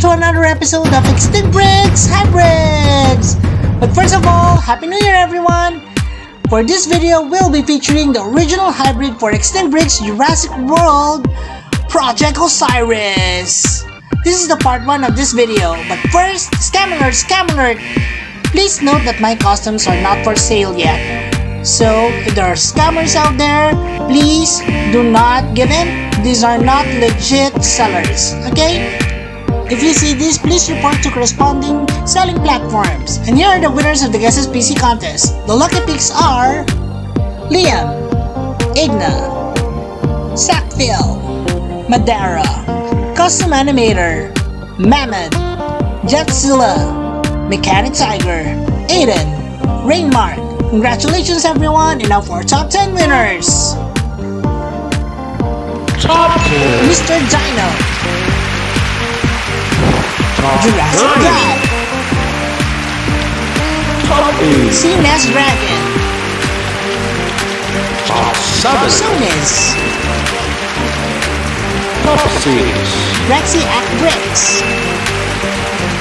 to another episode of Extinct Bricks Hybrids! But first of all, Happy New Year everyone! For this video, we'll be featuring the original hybrid for Extinct Bricks Jurassic World, Project OSIRIS! This is the part 1 of this video, but first, scam alert! Please note that my costumes are not for sale yet. So, if there are scammers out there, please do not give in. These are not legit sellers, okay? If you see this, please report to corresponding selling platforms. And here are the winners of the Guesses PC contest. The lucky picks are Liam, Igna, Sackville, Madara, Custom Animator, Mammoth, Jetzilla, Mechanic Tiger, Aiden, Rainmark. Congratulations everyone, and now for our top 10 winners! Top 10. Mr. Dino, Top Jurassic 9. Guy, Top 8. CNES Dragon, Top 7. Sonis, Top 6. Rexy Act Bricks,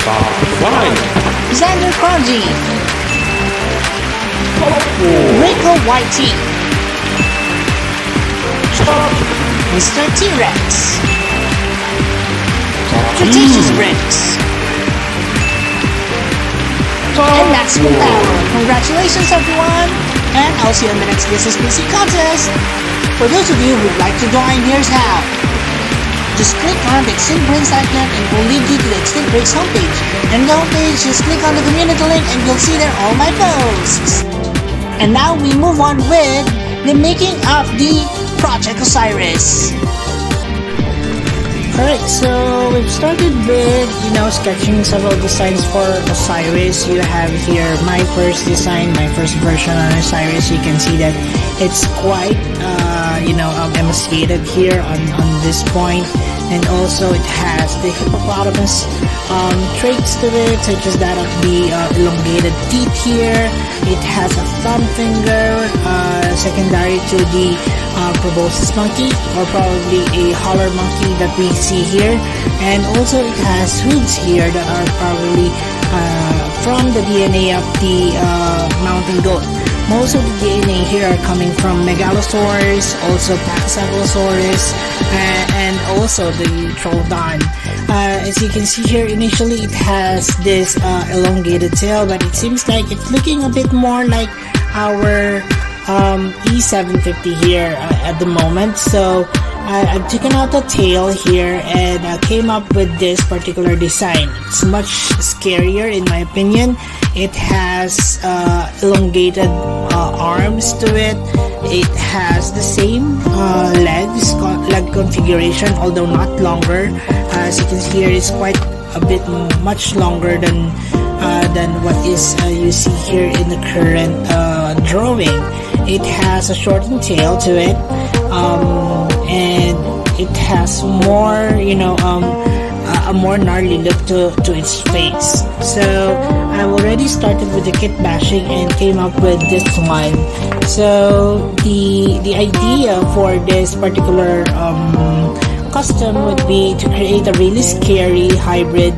Top 5. Xander Kronji, Top 4. Rico YT, Top Mr. T-Rex, Top Cretaceous 2. Bricks, and Top Maximum 4. Power. Congratulations everyone! And I'll see you on the next Guesses PC contest! For those of you who'd like to join, here's how. Just click on the Extinct Bricks icon and it will lead you to the Extinct Bricks homepage. And the homepage, just click on the community link and you'll see there all my posts. And now we move on with the making of the Project OSIRIS. Alright, so we've started with, sketching several designs for OSIRIS. You have here my first design, my first version on OSIRIS. You can see that it's quite, emaciated here on this point. And also it has the hippopotamus traits to it, such as that of the elongated teeth here. It has a thumb finger, secondary to the proboscis monkey, or probably a holler monkey that we see here. And also it has hooves here that are probably from the DNA of the mountain goat. Most of the DNA here are coming from Megalosaurus, also Pachycephalosaurus, and also the Troodon. As you can see here, initially it has this elongated tail, but it seems like it's looking a bit more like our E750 here at the moment. So I've taken out the tail here and came up with this particular design. It's much scarier in my opinion. It has elongated arms to it. It has the same leg configuration, although not longer. As you can see here, it's quite a bit much longer than what is you see here in the current drawing. It has a shortened tail to it, and it has more, a more gnarly look to its face. So I've already started with the kit bashing and came up with this one. So the idea for this particular custom would be to create a really scary hybrid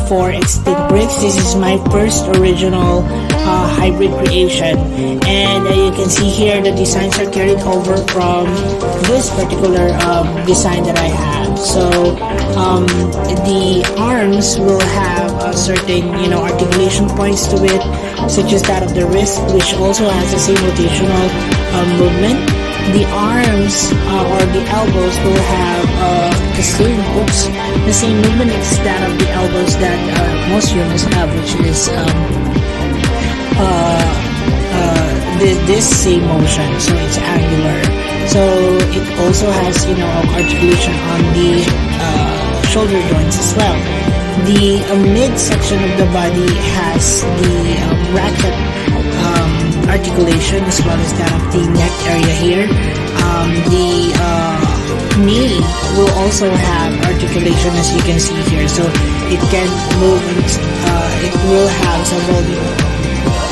for Extinct Bricks. This is my first original hybrid creation, and you can see here the designs are carried over from this particular design that I have. So the arms will have a certain articulation points to it, such as that of the wrist, which also has the same rotational movement. The arms or the elbows will have the same hooks, the same movement as that of the elbows that most humans have, which is this same motion, so it's angular. So it also has articulation on the shoulder joints as well. The midsection of the body has the ratchet articulation, as well as that of the neck area here. The knee will also have articulation, as you can see here, so it can move and it will have several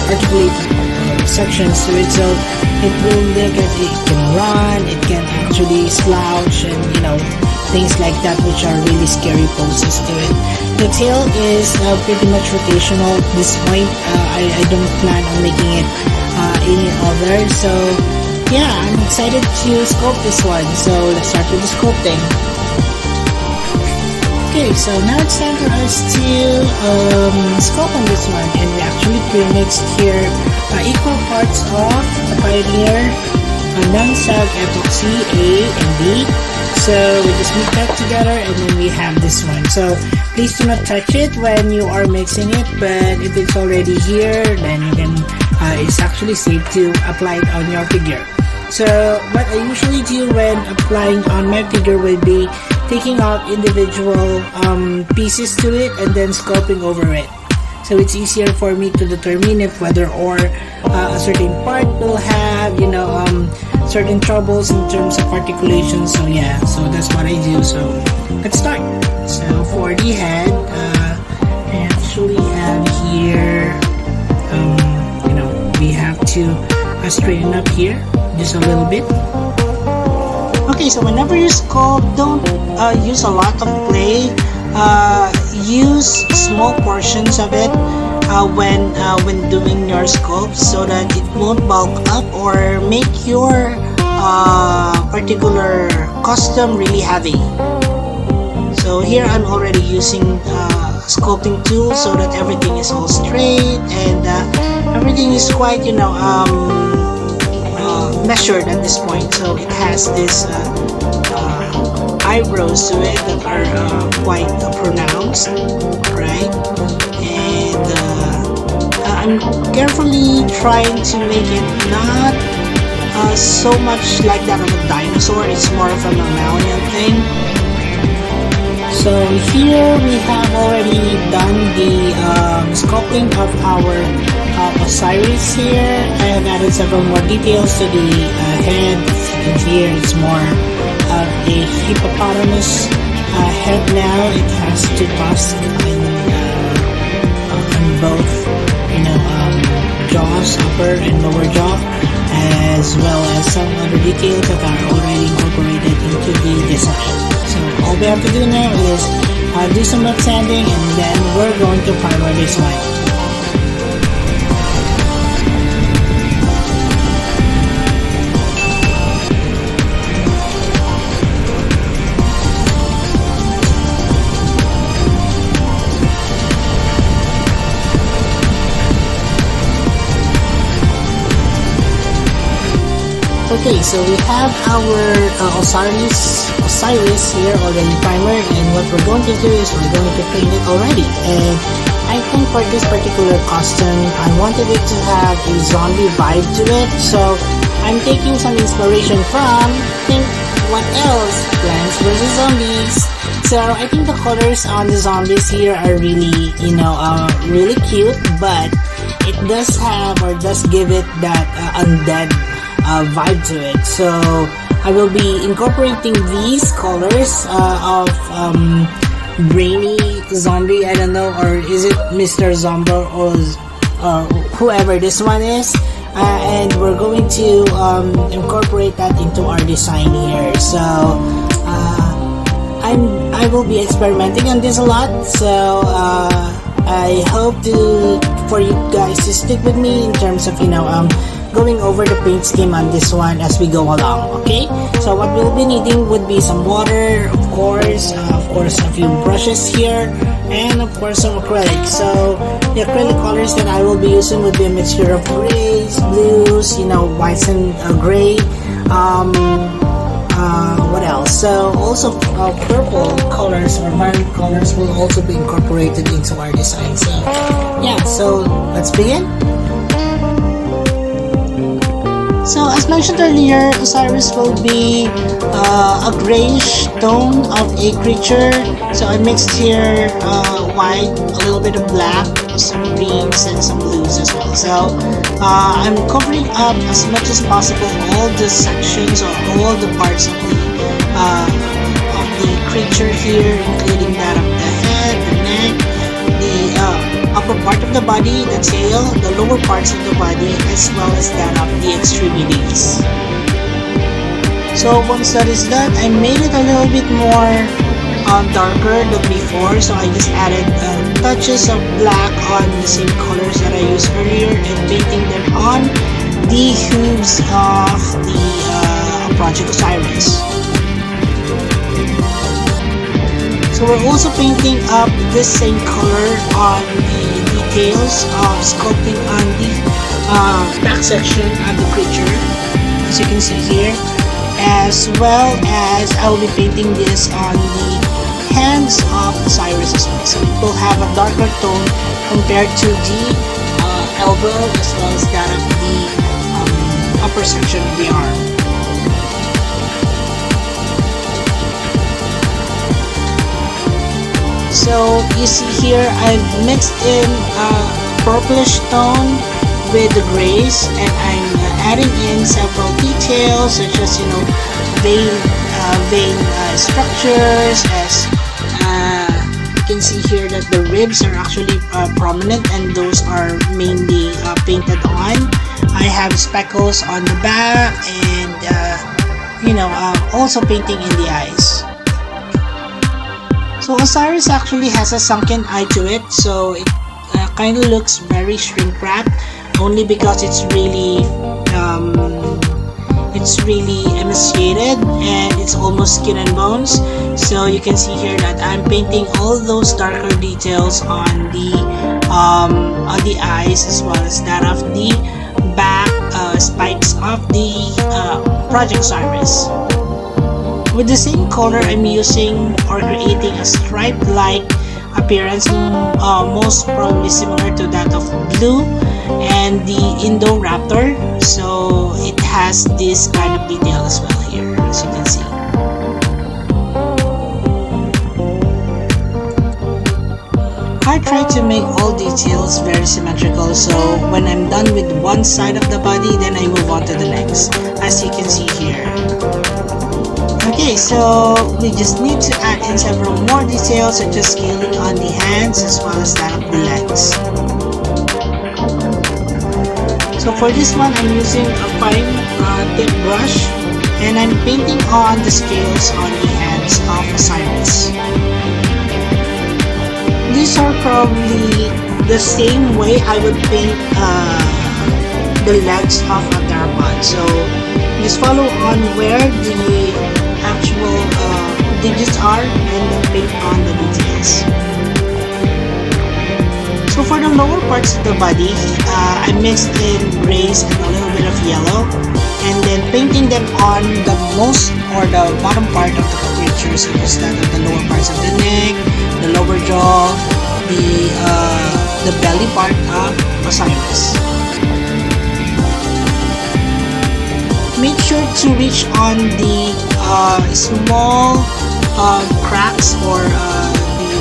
articulated sections to it, so it will look at it can run, it can actually slouch, and things like that, which are really scary poses to it. The tail is pretty much rotational at this point. I don't plan on making it any other. So yeah, I'm excited to sculpt this one. So let's start with the sculpting. Okay, so now it's time for us to sculpt on this one, and we actually pre-mixed here equal parts of the Pioneer non-sag epoxy A and B. So we just mix that together, and then we have this one. So please do not touch it when you are mixing it, but if it's already here, then you can it's actually safe to apply it on your figure. So what I usually do when applying on my figure will be taking out individual pieces to it and then sculpting over it. So it's easier for me to determine if whether or a certain part will have, you know, certain troubles in terms of articulation. So yeah, so that's what I do. So let's start. So for the head, I actually have here, you know, we have to straighten up here just a little bit. Okay, so whenever you sculpt, don't use a lot of clay. Use small portions of it when doing your sculpt, so that it won't bulk up or make your particular custom really heavy. So here I'm already using sculpting tool so that everything is all straight and everything is quite, you know, measured at this point. So it has this eyebrows to it that are quite pronounced, right? And I'm carefully trying to make it not so much like that of a dinosaur. It's more of a mammalian thing. So here we have already done the sculpting of our OSIRIS here. I have added several more details to the head. And here it's more of a hippopotamus head now. It has two tusks on both, you know, jaws, upper and lower jaw, as well as some other details that are already incorporated into the design. So all we have to do now is do some wet sanding, and then we're going to primer this one. Okay, so we have our OSIRIS here already primered, and what we're going to do is we're going to paint it already. And I think for this particular costume, I wanted it to have a zombie vibe to it, so I'm taking some inspiration from, think what else? Plants vs. Zombies. So I think the colors on the zombies here are really, you know, really cute, but it does have or does give it that undead vibe to it. So I will be incorporating these colors of brainy zombie, I don't know, or is it Mr. Zombie or whoever this one is, and we're going to incorporate that into our design here. So I will be experimenting on this a lot, so I hope for you guys to stick with me in terms of, you know, going over the paint scheme on this one as we go along. Okay, so what we'll be needing would be some water, of course a few brushes here, and of course some acrylic. So the acrylic colors that I will be using would be a mixture of grays, blues, you know, whites and gray. What else? So also purple colors or maroon colors will also be incorporated into our design. So yeah, so let's begin. So as mentioned earlier, OSIRIS will be a grayish tone of a creature. So I mixed here white, a little bit of black, some greens, and some blues as well. So I'm covering up as much as possible all the sections or all the parts of the creature here, including that of the head, the neck, the upper part of the body, the tail, the lower parts of the body, as well as that of the extremities. So once that is done, I made it a little bit more darker than before. So I just added touches of black on the same colors that I used earlier and painting them on the hooves of the Project Osiris. So we're also painting up this same color on the details of sculpting on the back section of the creature, as you can see here, as well as I will be painting this on the hands of Osiris as well. So it will have a darker tone compared to the elbow as well as that of the upper section of the arm. So you see here I've mixed in purplish tone with the grays, and I'm adding in several details such as, you know, vein structures. As you can see here that the ribs are actually prominent, and those are mainly painted on. I have speckles on the back, and you know, also painting in the eyes. So Osiris actually has a sunken eye to it, so it kind of looks very shrink wrapped, only because it's really emaciated and it's almost skin and bones. So you can see here that I'm painting all those darker details on the eyes as well as that of the back spikes of the Project Osiris. With the same color, I'm using or creating a stripe-like appearance, most probably similar to that of blue and the Indoraptor. So it has this kind of detail as well here, as you can see. I try to make all details very symmetrical, so when I'm done with one side of the body, then I move on to the next, as you can see here. Okay, so we just need to add in several more details such as scaling on the hands as well as that of the legs. So for this one, I'm using a fine tip brush, and I'm painting on the scales on the hands of Osiris. These are probably the same way I would paint the legs of a theropod. So just follow on where the actual digits are and then paint on the details. So for the lower parts of the body, I mixed in grays and a little bit of yellow, and then painting them on the most or the bottom part of the creature, such as that of the lower parts of the neck, the lower jaw, the belly part of Osiris. Make sure to reach on the small cracks or the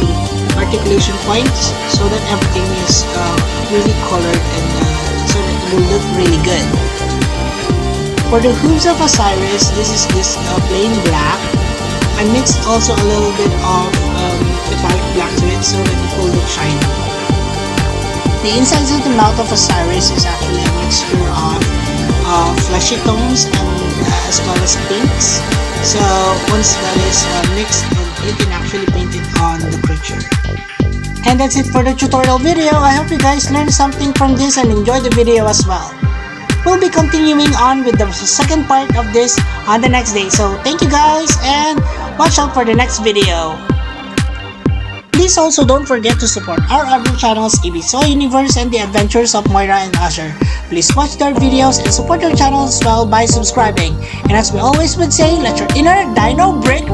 articulation points so that everything is really colored and so that it will look really good. For the hooves of Osiris, this is this plain black. I mixed also a little bit of metallic black to it so that it will look shiny. The insides of the mouth of Osiris is actually a mixture of fleshy tones and as well as pinks. So once that is mixed, you can actually paint it on the creature. And that's it for the tutorial video. I hope you guys learned something from this and enjoyed the video as well. We'll be continuing on with the second part of this on the next day. So thank you guys, and watch out for the next video. Please also don't forget to support our other channels, Ibisoy Universe and the Adventures of Moira and Asher. Please watch their videos and support their channel as well by subscribing. And as we always would say, let your inner dino break.